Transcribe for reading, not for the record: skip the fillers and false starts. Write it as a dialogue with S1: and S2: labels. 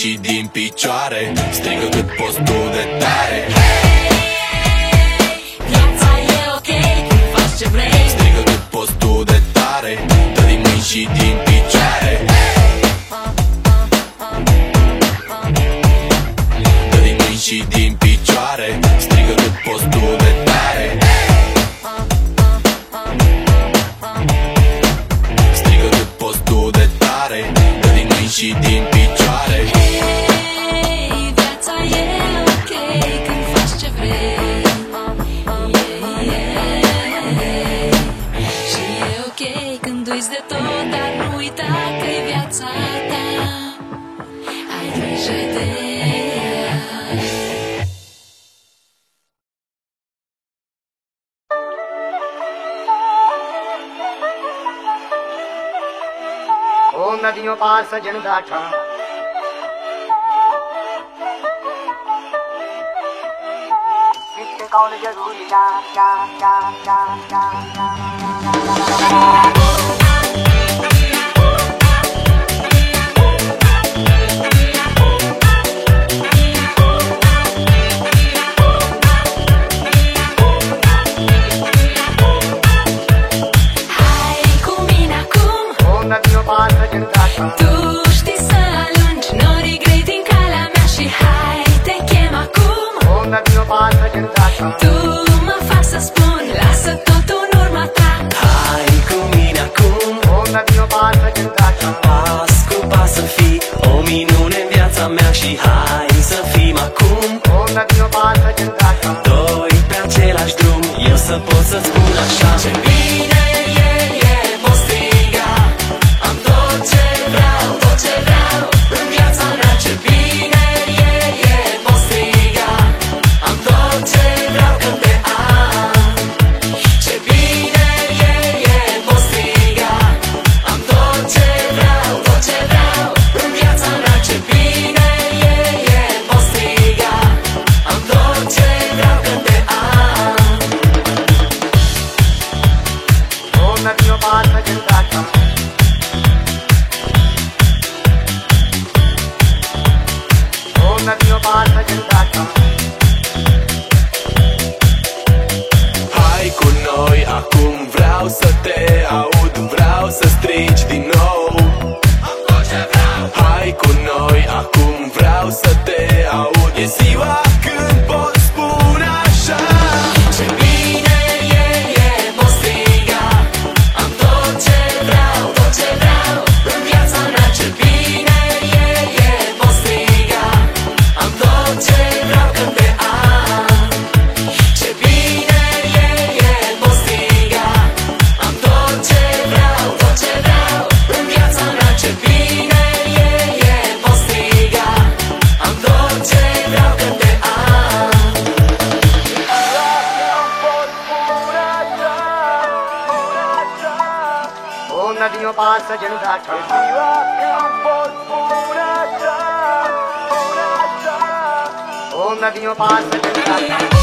S1: și din picioare. Strigă cât poți tu de tare.
S2: Viața e ok, faci ce vrei.
S1: Strigă cât poți tu de tare. Dă din mâini și din picioare. Dă din mâini și din picioare. Strigă cât poți tu de tare. Strigă cât poți tu de tare. Dă din mâini și din picioare.
S2: Hey, viața e ok când faci ce vrei. Și e ok când uiți de tot, dar nu uita că-i viața ta. Ai grijă de ea.
S3: ओम नदियों पार सजन गाठा कौन जरूरी ना ना ना ना ना
S2: Tu știi să alungi norii grei din calea mea și hai, te chem acum. Tu mă faci să spun, lasă totul în urma ta.
S4: Hai cu mine acum, pas cu pas să fii o minune în viața mea și hai să fim acum doi pe același drum, eu să pot să-ți spun așa. Ce bine e, pot striga, am tot ce vreau în viața mea. Ce bine e, pot striga, am tot ce vreau când te am. Ce bine e, pot striga, am tot ce vreau în viața mea. Ce bine e, pot striga, am tot ce vreau când te am. Hai cu noi acum, vreau să te aud, vreau să strigi din nou. Am tot ce vreau. Hai cu noi acum, vreau să te aud. E ziua când pot spune așa. Ce bine e, pot striga, am tot ce vreau în viața mea. Ce bine e, pot striga, am tot ce vreau când te am. Ce bine e, pot striga, am tot ce vreau în viața mea. Ce bine e, pot striga, am tot ce vreau când te am.
S3: ओम नदियों पार सजन गाठा ओम नदियों पार सजन गाठा